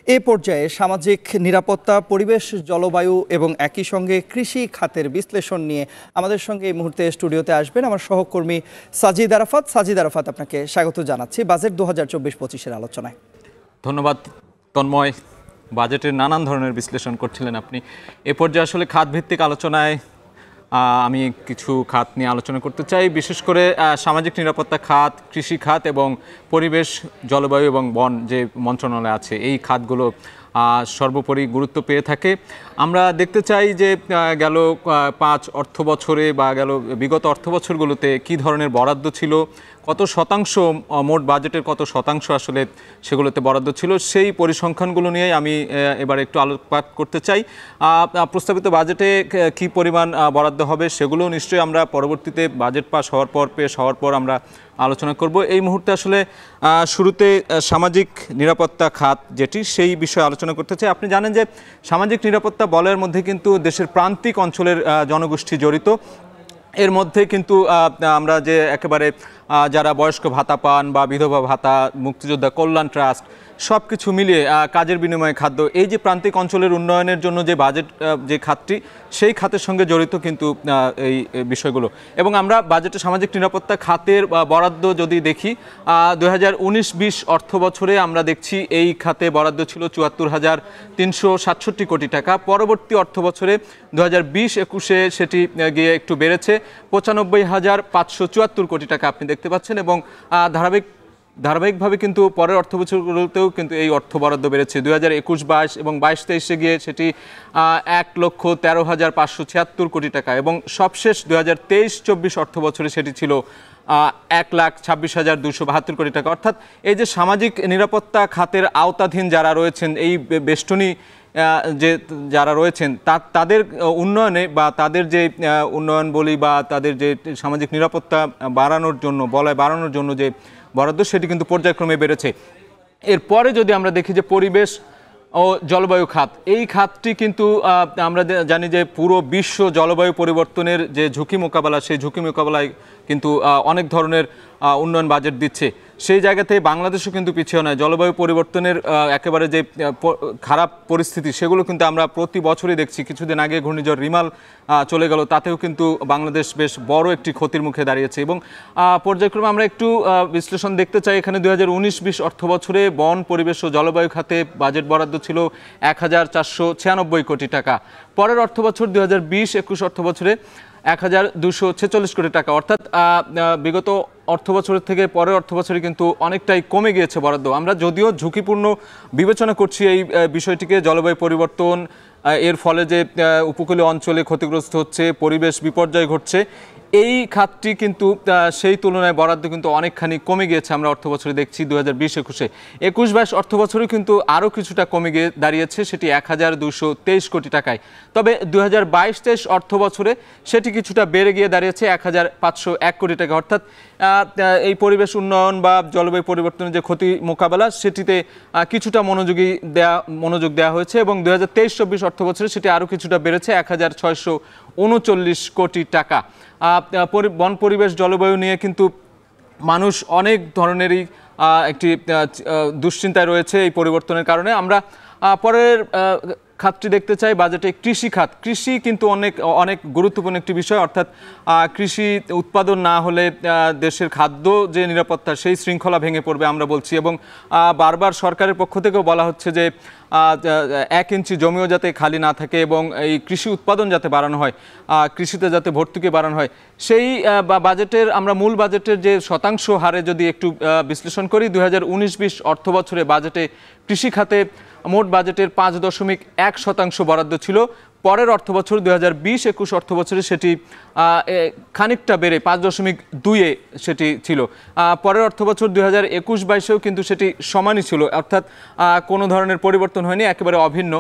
এ পর্যায়ে সামাজিক নিরাপত্তা, পরিবেশ, জলবায়ু এবং একই সঙ্গে কৃষি খাতের বিশ্লেষণ নিয়ে আমাদের সঙ্গে এই মুহূর্তে স্টুডিওতে আসবেন আমার সহকর্মী সাজিদ আরাফাত। সাজিদ আরাফাত, আপনাকে স্বাগত জানাচ্ছি বাজেট 2024-25-এর আলোচনায়। ধন্যবাদ তন্ময়। বাজেটের নানান ধরনের বিশ্লেষণ করছিলেন আপনি। এ পর্যায়ে আসলে খাতভিত্তিক আলোচনায় আমি কিছু খাত নিয়ে আলোচনা করতে চাই, বিশেষ করে সামাজিক নিরাপত্তা খাত, কৃষি খাত এবং পরিবেশ, জলবায়ু এবং বন যে মন্ত্রণালয় আছে, এই খাতগুলো সর্বোপরি গুরুত্ব পেয়ে থাকে। আমরা দেখতে চাই যে গেল 5 অর্থ বছরে বা বিগত অর্থ বছরগুলোতে কী ধরনের বরাদ্দ ছিল, কত শতাংশ মোট বাজেটের কত শতাংশ আসলে সেগুলোতে বরাদ্দ ছিল, সেই পরিসংখ্যানগুলো নিয়েই আমি এবার একটু আলোকপাত করতে চাই। প্রস্তাবিত বাজেটে কী পরিমাণ বরাদ্দ হবে সেগুলো নিশ্চয়ই আমরা পরবর্তীতে বাজেট পাস হওয়ার পর, পেশ হওয়ার পর আমরা আলোচনা করব। এই মুহূর্তে আসলে শুরুতে সামাজিক নিরাপত্তা খাত যেটি, সেই বিষয়ে আলোচনা করতে চাই। আপনি জানেন যে সামাজিক নিরাপত্তা বলয়ের মধ্যে কিন্তু দেশের প্রান্তিক অঞ্চলের জনগোষ্ঠী জড়িত। এর মধ্যে কিন্তু আমরা যে একেবারে যারা বয়স্ক ভাতা পান বা বিধবা ভাতা, মুক্তিযোদ্ধা কল্যাণ ট্রাস্ট, সব কিছু মিলিয়ে কাজের বিনিময়ে খাদ্য, এই যে প্রান্তিক অঞ্চলের উন্নয়নের জন্য যে বাজেট, যে খাতটি, সেই খাতের সঙ্গে জড়িত কিন্তু এই বিষয়গুলো। এবং আমরা বাজেটে সামাজিক নিরাপত্তা খাতের বরাদ্দ যদি দেখি, 2019-20 অর্থ বছরে আমরা দেখছি এই খাতে বরাদ্দ ছিল 74,367 কোটি টাকা। পরবর্তী অর্থ বছরে 2020-21-এ সেটি গিয়ে একটু বেড়েছে 95,574 কোটি টাকা আপনি দেখতে পাচ্ছেন। এবং ধারাবাহিকভাবে কিন্তু পরের অর্থ বছরগুলোতেও কিন্তু এই অর্থ বরাদ্দ বেড়েছে। 2021-22 এবং 22-23-এ গিয়ে সেটি 1,13,576 কোটি টাকা, এবং সবশেষ 2023-24 অর্থ বছরে সেটি ছিল 1,26,272 কোটি টাকা। অর্থাৎ এই যে সামাজিক নিরাপত্তা খাতের আওতাধীন যারা রয়েছেন, এই বেষ্টনী যে যারা রয়েছেন, তাদের উন্নয়নে বা তাদের যে উন্নয়ন বলি বা তাদের যে সামাজিক নিরাপত্তা বাড়ানোর জন্য, বলয় বাড়ানোর জন্য যে বরাদ্দ, সেটি কিন্তু পর্যায়ক্রমে বেড়েছে। এরপরে যদি আমরা দেখি যে পরিবেশ ও জলবায়ু খাত, এই খাতটি কিন্তু আমরা জানি যে পুরো বিশ্ব জলবায়ু পরিবর্তনের যে ঝুঁকি মোকাবেলা, সেই ঝুঁকি মোকাবেলায় কিন্তু অনেক ধরনের উন্নয়ন বাজেট দিচ্ছে। সেই জায়গাতে বাংলাদেশও কিন্তু পিছিয়ে নয়। জলবায়ু পরিবর্তনের একেবারে যে খারাপ পরিস্থিতি, সেগুলো কিন্তু আমরা প্রতি বছরই দেখছি। কিছুদিন আগে ঘূর্ণিঝড় রিমাল চলে গেল, তাতেও কিন্তু বাংলাদেশ বেশ বড় একটি ক্ষতির মুখে দাঁড়িয়েছে। এবং পর্যায়ক্রমে আমরা একটু বিশ্লেষণ দেখতে চাই। এখানে 2019-20 অর্থ বছরে বন, পরিবেশ ও জলবায়ু খাতে বাজেট বরাদ্দ ছিল 1,496 কোটি টাকা। পরের অর্থ বছর 2020-21 অর্থ বছরে 1,246 কোটি টাকা। অর্থাৎ বিগত অর্থ বছরের থেকে পরের অর্থ বছরে কিন্তু অনেকটাই কমে গিয়েছে বরাদ্দ। আমরা যদিও ঝুঁকিপূর্ণ বিবেচনা করছি এই বিষয়টিকে, জলবায়ু পরিবর্তন, এর ফলে যে উপকূলীয় অঞ্চলে ক্ষতিগ্রস্ত হচ্ছে, পরিবেশ বিপর্যয় ঘটছে, এই খাতটি কিন্তু সেই তুলনায় বরাদ্দ কিন্তু অনেকখানি কমে গিয়েছে। আমরা অর্থ বছরে দেখছি 2020-21-এ, 21-22 অর্থ বছরে কিন্তু আরও কিছুটা কমে গিয়ে দাঁড়িয়েছে, সেটি 1,223 কোটি টাকায়। তবে 2022-23 অর্থ বছরে সেটি কিছুটা বেড়ে গিয়ে দাঁড়িয়েছে 1,501 কোটি টাকা। অর্থাৎ এই পরিবেশ উন্নয়ন বা জলবায়ু পরিবর্তনের যে ক্ষতি মোকাবেলা, সেটিতে কিছুটা মনোযোগ দেওয়া হয়েছে। এবং 2023-24 অর্থ বছরে সেটি আরও কিছুটা বেড়েছে 1,639 কোটি টাকা। বন, পরিবেশ, জলবায়ু নিয়ে কিন্তু মানুষ অনেক ধরনেরই একটি দুশ্চিন্তায় রয়েছে এই পরিবর্তনের কারণে। আমরা পরের খাতটি দেখতে চাই বাজেটে কৃষি খাত। কৃষি কিন্তু অনেক গুরুত্বপূর্ণ একটি বিষয়। অর্থাৎ কৃষি উৎপাদন না হলে দেশের খাদ্য যে নিরাপত্তা, সেই শৃঙ্খলা ভেঙে পড়বে আমরা বলছি। এবং বারবার সরকারের পক্ষ থেকেও বলা হচ্ছে যে 1 ইঞ্চি জমিও যাতে খালি না থাকে এবং এই কৃষি উৎপাদন যাতে বাড়ানো হয়, কৃষিতে যাতে ভর্তুকি বাড়ানো হয়। সেই বাজেটের আমরা মূল বাজেটের যে শতাংশ হারে যদি একটু বিশ্লেষণ করি, 2019-20 অর্থ বছরে বাজেটে কৃষি খাতে মোট বাজেটের 5.1% বরাদ্দ ছিল। পরের অর্থ বছর 2020-21 অর্থ বছরে সেটি খানিকটা বেড়ে 5.2-এ সেটি ছিল। পরের অর্থ বছর 2021-22-এও কিন্তু সেটি সমানই ছিল, অর্থাৎ কোনো ধরনের পরিবর্তন হয়নি, একেবারে অভিন্ন।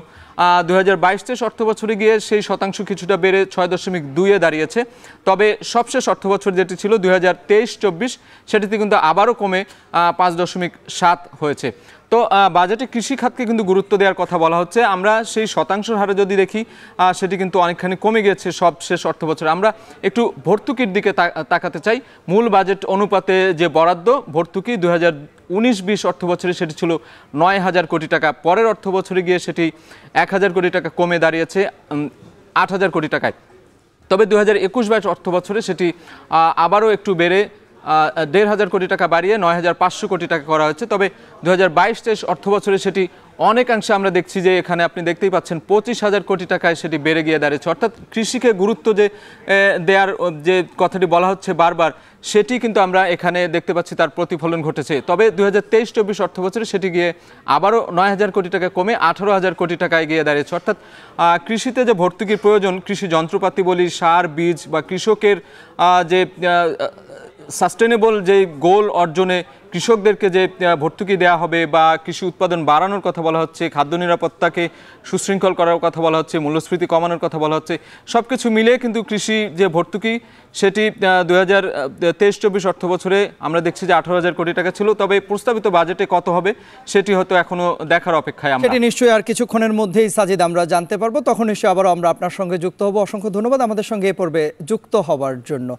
2022-23 অর্থ বছরে গিয়ে সেই শতাংশ কিছুটা বেড়ে 6.2-এ দাঁড়িয়েছে। তবে সবশেষ অর্থ বছর যেটি ছিল 2023-24, সেটিতে কিন্তু আবারও কমে 5.7 হয়েছে। তো বাজেটে কৃষি খাতকে কিন্তু গুরুত্ব দেওয়ার কথা বলা হচ্ছে। আমরা সেই শতাংশের হারে যদি দেখি সেটি কিন্তু অনেকখানি কমে গেছে সব শেষ অর্থ বছরে। আমরা একটু ভর্তুকির দিকে তাকাতে চাই। মূল বাজেট অনুপাতে যে বরাদ্দ ভর্তুকি 2019-20 অর্থ বছরে সেটি ছিল 9,000 কোটি টাকা, পরের অর্থ বছরে গিয়ে সেটি 1,000 কোটি টাকা কমে দাঁড়িয়েছে 8,000 কোটি টাকায়। তবে 2021-22 অর্থ বছরে সেটি আবারও একটু বেড়ে 1,500 কোটি টাকা বাড়িয়ে 9,500 কোটি টাকা করা হয়েছে। তবে 2022-23 অর্থ বছরে সেটি অনেকাংশে আমরা দেখছি যে এখানে আপনি দেখতেই পাচ্ছেন 25,000 কোটি টাকায় সেটি বেড়ে গিয়ে দাঁড়িয়েছে। অর্থাৎ কৃষিকে গুরুত্ব যে দেওয়ার যে কথাটি বলা হচ্ছে বারবার, সেটি কিন্তু আমরা এখানে দেখতে পাচ্ছি তার প্রতিফলন ঘটেছে। তবে 2023-24 অর্থ বছরে সেটি গিয়ে আবারও 9,000 কোটি টাকা কমে 18,000 কোটি টাকায় গিয়ে দাঁড়িয়েছে। অর্থাৎ কৃষিতে যে ভর্তুকির প্রয়োজন, কৃষি যন্ত্রপাতি বলি, সার, বীজ বা কৃষকের যে সাস্টেনেবল যে গোল অর্জনে কৃষকদেরকে যে ভর্তুকি দেওয়া হবে বা কৃষি উৎপাদন বাড়ানোর কথা বলা হচ্ছে, খাদ্য নিরাপত্তাকে সুশৃঙ্খল করার কথা বলা হচ্ছে, মূল্যস্ফীতি কমানোর কথা বলা হচ্ছে, সব কিছু মিলিয়ে কিন্তু কৃষি যে ভর্তুকি সেটি 2023-24 অর্থ বছরে আমরা দেখছি যে 18,000 কোটি টাকা ছিল। তবে প্রস্তাবিত বাজেটে কত হবে সেটি হয়তো এখনো দেখার অপেক্ষায়। সেটি নিশ্চয়ই আর কিছুক্ষণের মধ্যেই সাজিদ আমরা জানতে পারবো, তখন এসে আবারও আমরা আপনার সঙ্গে যুক্ত হব। অসংখ্য ধন্যবাদ আমাদের সঙ্গে এ পর্বে যুক্ত হবার জন্য।